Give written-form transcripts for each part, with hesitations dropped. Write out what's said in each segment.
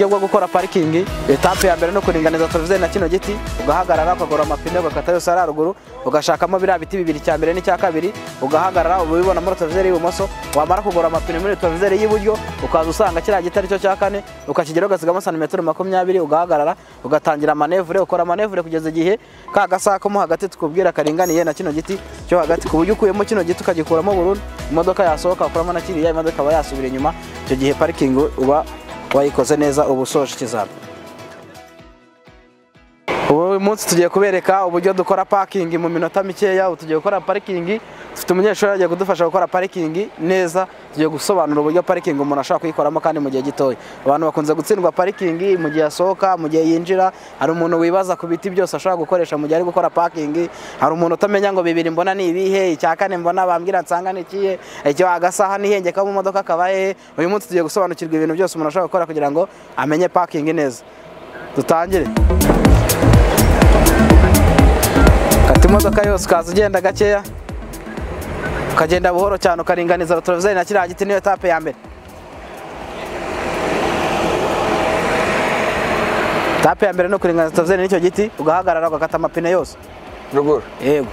uburyo bwo gukora parking. Etape ya mbere no kuringaniza televiziyo na kino giti, ugahagarara ukagora amapine ugakata yose ari haruguru, ugashakamo biriya biti bibiri cya mbere n'icya kabiri, ugahagarara ubibona muri televiziyo y'ibumoso, wamara kugora amapine muri televiziyo y'iburyo, ukaza usanga kiriya giti ari cyo cya kane, ukakigeraho ugasigamo santimetero 20, ugahagarara ugatangira manevure, ukora manevure kugeza igihe ka gasaka mo hagati tukubwira karinganiye na kino giti cyo hagati, ku buryo ukuyemo kino giti ukagikuramo burundu, imodoka yasohoka ukuramo na kiriya, imodoka aba yasubira inyuma. Icyo gihe parking uba wayikoze neza, uba usoje ikizami. Ubu munsi tugiye kubereka uburyo dukora parking mu minota mikeya. Tugiye gukora parking, dufite umunyeshuri agiye kudufasha gukora parking neza. Tugiye gusobanura uburyo parking umuntu ashaka kuyikoramo kandi mu gihe gitoya. Abantu bakunze gutsindwa parking mu gihe asohoka, mu gihe yinjira. Hari umuntu wibaza ku biti byose ashaka gukoresha mu gihe ari gukora parking. Hari umuntu utamenya ngo bibiri mbona ni ibihe, icya kane mbona bambwira nsanga ni kiye, icyo agasaha nihengeka mu modoka kabaye. Uyu munsi tugiye gusobanukirwa ibintu byose umuntu ashaka gukora kugira ngo amenye parking neza. Dutangire. Kati imodoka yose ukaza ugenda gakeya, ukagenda buhoro cyane, ukaringaniza televiziyo na kiriya giti. Niyo etape ya mbere. Etape ya mbere no kuringaniza televiziyo n'icyo giti, ugahagarara ugakata amapine yose ruguru. Yego,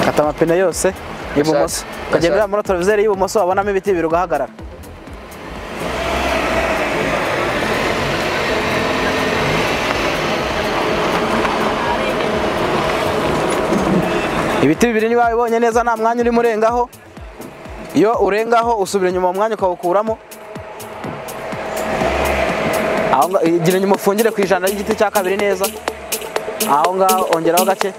kata amapine yose ibumoso, ukagendera muri televiziyo y'ibumoso, wabonamo ibiti bibiri ugahagarara. Ibiti bibiri niba wabibonye neza nta mwanya uri murengaho. Iyo urengaho usubira inyuma mu mwanya ukawukuramo. Aho igira inyuma ufungire ku ijana y'igiti cya kabiri neza. Aho ngaho ongeraho gake.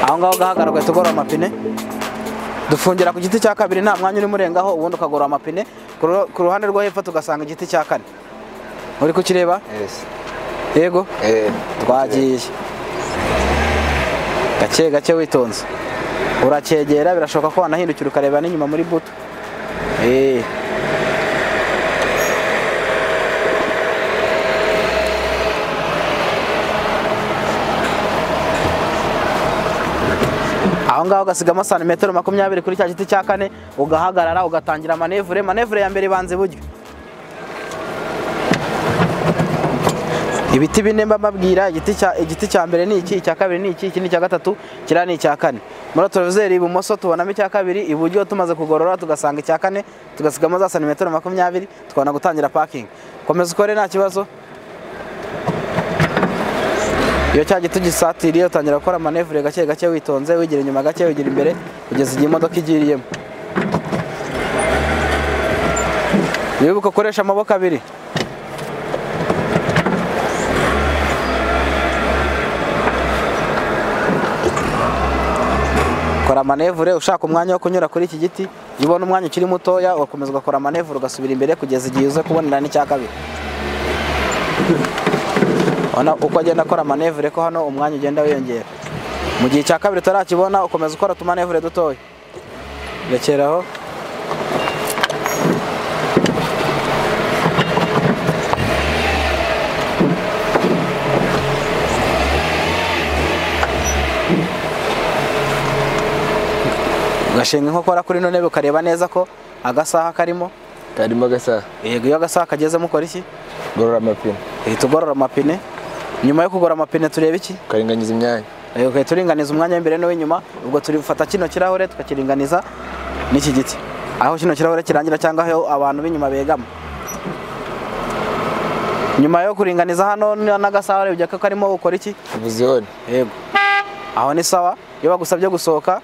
Aho ngaho gahagarara ugahita ugorora amapine. Dufungira ku giti cya kabiri nta mwanya uri murengaho, ubundi ukagorora amapine. Ku ruhande rwo hepfo tugasanga igiti cya kane. Uri kukireba? Yes. Yego? Twagiye. Gake gake witonze. Uracyegera, birashoboka ko wanahindukira ukareba n'inyuma muri buto. Aho ngaho ugasigamo santimetero 20 kuri cya giti cya kane, ugahagarara ugatangira manevure. Manevure ya mbere ibanze iburyo. Ibiti bine mbabwira, igiti cya mbere ni iki, icya kabiri ni iki, iki ni icya gatatu, kiriya ni icya kane. Muri televiziyo ibumoso tubonamo icya kabiri, iburyo tumaze kugorora tugasanga icya kane, tugasigamo za santimetero 20, tukabona gutangira parking. Komeza ukore nta kibazo. Iyo cya giti gisatiriye utangira gukora manevure gake gake witonze, wigira inyuma gake, wigira imbere kugeza igihe imodoka igiriyemo. Wibuke ukoresha amaboko abiri. Kora manevure ushaka umwanya wo kunyura kuri iki giti. Iyo ubona umwanya ukiri mutoya ukomeza ugakora manevure ugasubira imbere kugeza igihe uze kubonera n'icya kabiri. Ona uko agenda akora manevure ko hano umwanya ugenda wiyongera. Mu gihe cya kabiri utarakibona ukomeza ukora tumanevure dutoya. Rekeraho. Ugashinga inkokora kuri none ukareba neza ko agasaha karimo agasaha. Yego, iyo agasaha kagezemo ukora iki? Gorora amapine. Tugorora amapine. Nyuma yo kugora amapine tureba iki? Ukaringaniza imyanya. Yego, turinganiza umwanya w'imbere n'uw'inyuma. Ubwo turifata kino kirahure tukakiringaniza n'iki giti, aho kino kirahure kirangira cyangwa aho abantu b'inyuma begama. Nyuma yo kuringaniza hano n'agasaha urebye ko karimo ukora iki? Vision. Yego, aho ni sawa. Iyo bagusabye gusohoka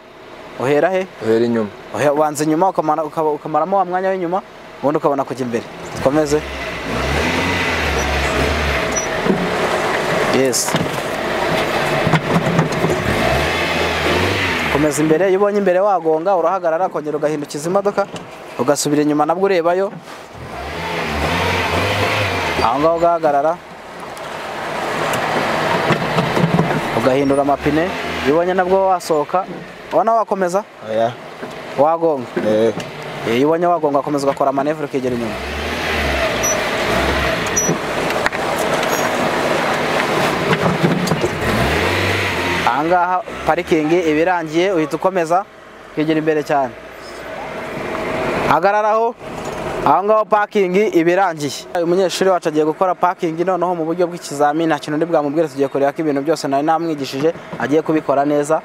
uhera he? Uhera inyuma. Wanze inyuma ukamaramo wa mwanya w'inyuma, ubundi ukabona kujya imbere. Twomeze. Yes. Komeza imbere. Iyo ubonye imbere wagonga urahagarara, kongera ugahindukiza imodoka ugasubira inyuma nabwo urebayo. Aho ngaho ugahagarara ugahindura amapine. Iyo ubonye nabwo wasohoka ubona wakomeza. Oya. Wagonga. Iyo ubonye wagonga komeza ugakora manevure ukegera inyuma. Ahangaha parikingi ibirangiye uhita ukomeza ukegera imbere cyane. Hagararaho aho ngaho parking ibirangiye. Umunyeshuri wacu agiye gukora parking noneho mu buryo bw'ikizamini, nta kintu ndi bwamubwire, tugiye kureba ko ibintu byose nari namwigishije agiye kubikora neza.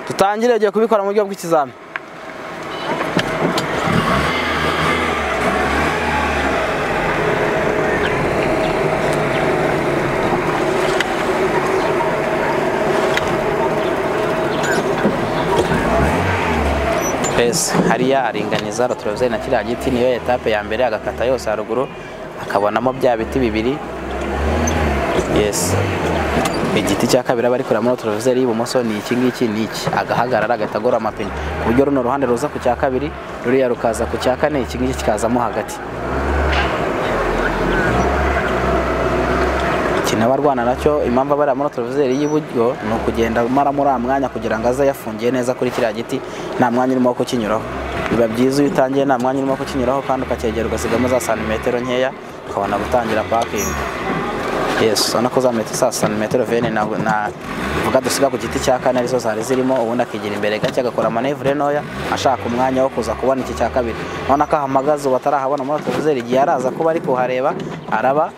Tutangire agiye kubikora mu buryo bw'ikizamini. Hariya aringaniza rotorovizeri na kiriya giti, niyo etape ya mbere, agakata yose haruguru akabonamo bya biti bibiri. Igiti cya kabiri aba ari kureba muri rotorovizeri y'ibumoso ni iki ngiki, ni iki, agahagarara agahita agora amapine ku buryo runo ruhande ruza ku cya kabiri, ruriya rukaza ku cya kane, iki ngiki kikazamo hagati. N'abarwana nacyo impamvu bari muri rotorovizeri y'iburyo ni ukugenda mara muri mwanya kugira ngo aze yafungiye neza kuri kiriya giti, nta mwanya urimo kukinyuraho. Biba byiza iyo utangiye nta mwanya urimo kukinyuraho kandi ukacyegera ugasigamo za santimetero nkeya ukabona gutangira parking. Urabona ko za santimetero 20 na vuga dusiga ku giti cya kane arizo zari zirimo, ubundi akigira imbere gake agakora manevre ntoya ashaka umwanya wo kuza kubona iki cya kabiri. Urabona ko ahamagaza batarahabona muri rotorovizeri, igihe araza kuba ari kuhareba araba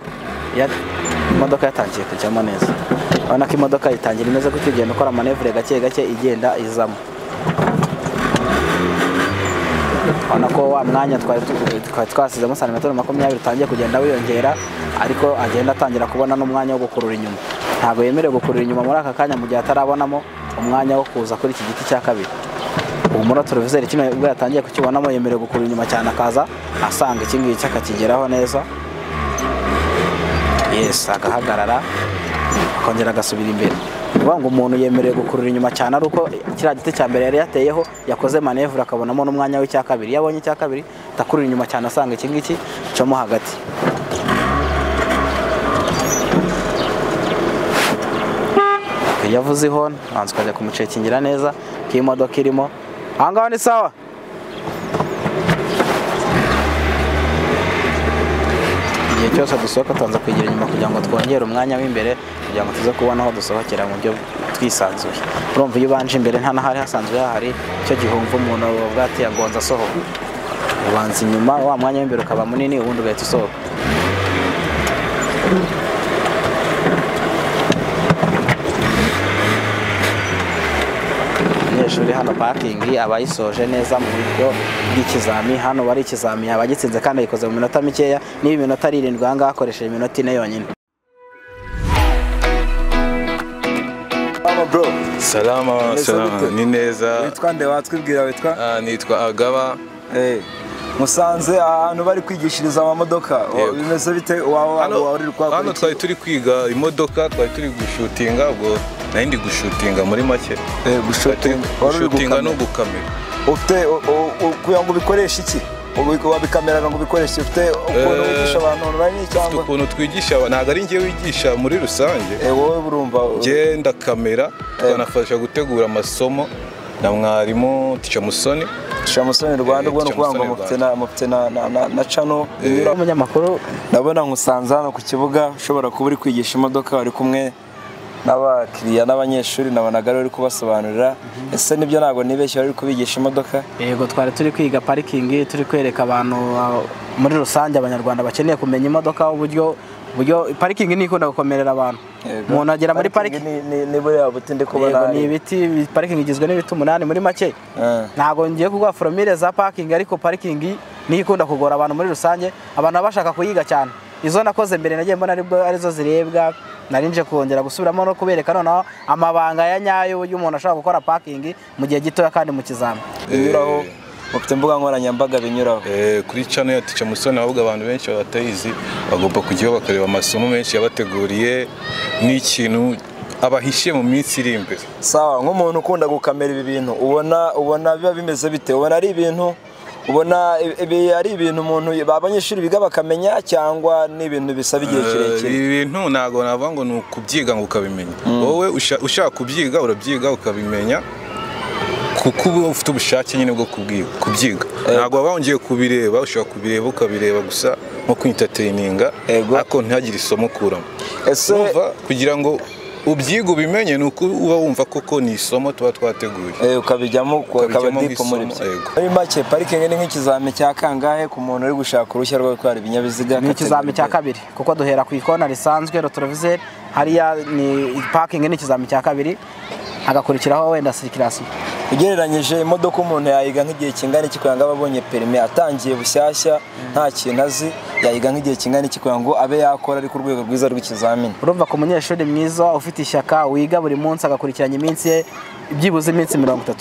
imodoka yatangiye kujyamo neza. Urabona ko imodoka itangira imeze gutyo, ugenda ukora manevre gake gake igenda izamo. Urabona ko wa mwanya twari twasizemo santimetero 20 utangiye kugenda wiyongera, ariko agenda atangira kubona n'umwanya wo gukurura inyuma. Ntabwo yemerewe gukurura inyuma muri aka kanya mu gihe atarabonamo umwanya wo kuza kuri iki giti cya kabiri. Ubu muri rotorovizeri kino ubwo yatangiye kukibonamo yemerewe gukurura inyuma cyane, akaza asanga iki ngiki akakigeraho neza. Agahagarara akongera agasubira imbere. Uvuga ngo umuntu yemerewe gukurura inyuma cyane ari uko kiriya giti cya mbere yari yateyeho yakoze manevre akabonamo n'umwanya w'icya kabiri. Iyo abonye icya kabiri atakurura inyuma cyane asanga iki ngiki cyomo hagati. Yavuze ihoni banza ukajya kumucekingira neza ko imodoka irimo. Aha ngaho ni sawa. Igihe cyose dusohoka tubanza kwigira inyuma kugira ngo twongere umwanya w'imbere kugira ngo tuze kubona aho dusohokera mu buryo twisanzuye. Urumva iyo ubanje imbere nta nahari hasanzwe hahari, cyo gihumva umuntu bwati yagonza asohoka. Ubanza inyuma wa mwanya w'imbere ukaba munini, ubundi ugahita usohoka. Umunyeshuri hano parking abayisoje neza mu buryo bw'ikizami. Hano bari ikizami abagitsinze kandi ayikoze mu minota mikeya, niba iminota 7 aha ngaha akoresheje iminota 4 yonyine. Bro, salama. Ni neza. Witwa nde? Watwibwira witwa? Nitwa Agaba. Musanze ahantu bari kwigishiriza amamodoka, bimeze bite? Hano twari turi kwiga imodoka, twari turi gushutinga, ubwo nari gushutinga muri make. Gushutinga no gukamera. Ufite kugira ngo bikoreshe iki? Wabikameraga ngo bikoreshe, ufite ukuntu wigisha abantu online cyangwa? Ukuntu twigisha abantu, ntabwo ari njye wigisha muri rusange. Wowe burumva genda kamera, twanafasha gutegura amasomo na mwarimu Ticha Musoni. Rwanda ubwo nukuvuga ngo mufite na channel umunyamakuru. Ndabona nkusanze hano ku kibuga, ushobora kuba uri kwigisha imodoka, uri kumwe n'abakiriya n'abanyeshuri, nabonaga ari kubasobanurira. Ese nibyo ntabwo nibeshye ari kubigisha imodoka? Yego, twari turi kwiga parking, turi kwereka abantu muri rusange abanyarwanda bakeneye kumenya imodoka, uburyo parking ni ikunda gukomerera abantu. Umuntu agera muri parking ni buriya buti ndi kubona ni ibiti. Parking igizwe n'ibiti 8 muri make. Ntabwo ngiye kugwa formule za parking, ariko parking ni ikunda kugora abantu muri rusange, abantu bashaka kuyiga cyane. Izo nakoze mbere nagiye mbona arizo zirebwa, narinje kongera gusubiramo no kubereka noneho amabanga ya nyayo y'umuntu ashaka gukora parking mu gihe gito kandi mu kizami. Binyuraho mufite mbuga nkoranyambaga binyuraho. Kuri channel ya Ticha Musoni ahubwo abantu benshi batayizi bagomba kujyaho bakareba amasomo menshi yabateguriye n'ikintu abahishiye mu minsi iri imbere. Sawa, nk'umuntu ukunda gukamera ibi bintu, ubona biba bimeze bite? Ubona ari ibintu ari ibintu umuntu abanyeshuri biga bakamenya, cyangwa ni ibintu bisaba igihe kirekire? Ibi bintu ntabwo navuga ngo ni ukubyiga ngo ukabimenya. Wowe ushaka kubyiga urabyiga ukabimenya, kuko uba ufite ubushake nyine bwo kubyiga. Ntabwo waba wongeye kubireba, ushaka kubireba ukabireba gusa nko kwintertaininga, ariko ntihagire isomo ukuramo. Ese kugira ngo ubyiga ubimenye nuko uba wumva koko ni isomo tuba twateguye ukabijyamo ukaba deep muri byo. Muri make parking ni nk'ikizami cya kangahe ku muntu uri gushaka uruhushya rwo gutwara ibinyabiziga? Ni ikizami cya kabiri kuko duhera ku ikona risanzwe retroviseur, hariya ni parking ni ikizami cya kabiri, hagakurikiraho wenda circulation. Ugereranyije imodoka umuntu yayiga nk'igihe kingana iki kugira ngo ababonye permis atangiye bushyashya nta kintu azi, yayiga nk'igihe kingana iki kugira ngo abe yakora ari ku rwego rwiza rw'ikizamini? Urumva ko umunyeshuri mwiza ufite ishyaka wiga buri munsi agakurikiranya iminsi ye byibuze iminsi 30.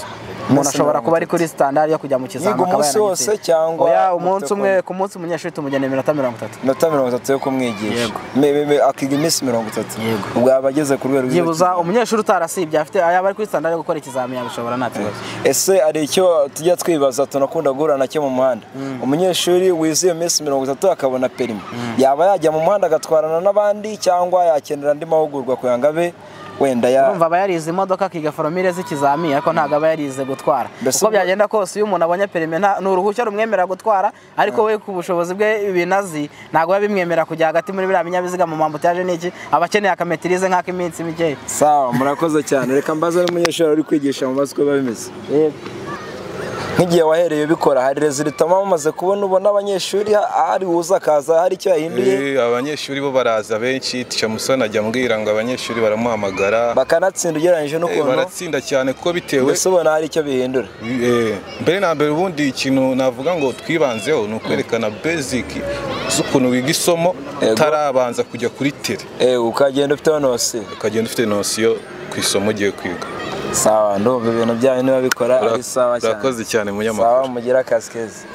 Umuntu ashobora kuba ari kuri standard yo kujya mu kizamini akaba umunsi wose cyangwa umunsi umwe ku munsi umunyeshuri tumujyana 30. 30 yo kumwigisha akiga iminsi 30. Ubwo abageze ku rwego byibuza umunyeshuri utarasibye afite yaba ari kuri standard yo gukora ikizamini yabishobora nta kibazo. Ese ari icyo tujya twibaza tunakunda guhura nacyo mu muhanda, umunyeshuri wize iyo minsi 30 akabona permis yaba yajya mu muhanda agatwarana n'abandi cyangwa yakenera andi mahugurwa kugira ngo abe wenda urumva aba yarize imodoka akiga formule z'ikizamini ariko ntabwo aba yarize gutwara? Uko byagenda kose iyo umuntu abonye permis ni uruhushya rumwemerera gutwara, ariko we ku bushobozi bwe ibinazi ntabwo bimwemerera kujya hagati muri biriya binyabiziga mu mambutage n'iki, aba akeneye akametirize nk'ak'iminsi mike. Sawa, murakoze cyane. Reka mbaze n'umunyeshuri uri kwigisha mu mazi ko biba bimeze. Nk'igihe wahereye ubikora hari resultat bamaze kubona, ubona abanyeshuri ari uza kaza hari icyo yahinduye? Abanyeshuri bo baraza benshi, Teacher Musoni ajya mbwira ngo abanyeshuri baramuhamagara bakanatsinda ugereranyije n'ukuntu baratsinda cyane kuko bitewe mbese ubona hari icyo bihindura. Mbere na mbere ubundi ikintu navuga ngo twibanzeho ni ukwerekana basic z'ukuntu wiga isomo utarabanza kujya kuri tele, ukagenda ufite nosiyo ku isomo ugiye kwiga. Sawa, ndumva ibintu byanyu niba bikora ari sawa cyane. Urakoze cyane munyamakuru. Sawa, mugira akazi keza.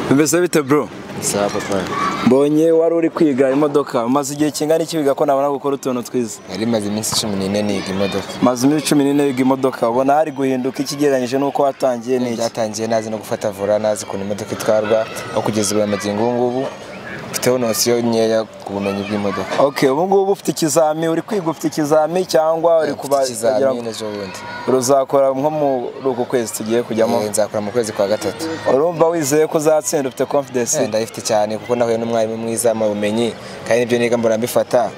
Bimeze bite bro? Sawa papa. Mbonye wari uri kwiga imodoka, umaze igihe kingana iki wiga ko nabona gukora utuntu twiza? Nari maze iminsi 14 niga imodoka. Maze iminsi 14 wiga imodoka, ubona hari guhinduka ikigereranyije nuko watangiye n'iki? Byatangiye nazi no gufata vora, nazi ukuntu imodoka itwarwa, aho kugeza ubu amagingo ngubu mfiteho nosiyo nkeya ku bumenyi bw'imodoka. Okay, ubu ngubu ufite ikizami, uri kwiga ufite ikizami cyangwa uri kuba ikizami n'ejo bundi? Uruzakora nko mu ruko kwezi tugiye kujyamo? Nzakora mu kwezi kwa 3. Urumva wizeye ko uzatsinda, ufite confidence? Ndayifite cyane kuko nahuye n'umwarimu mwiza mu bumenyi kandi ibyo niga mbona mbifata.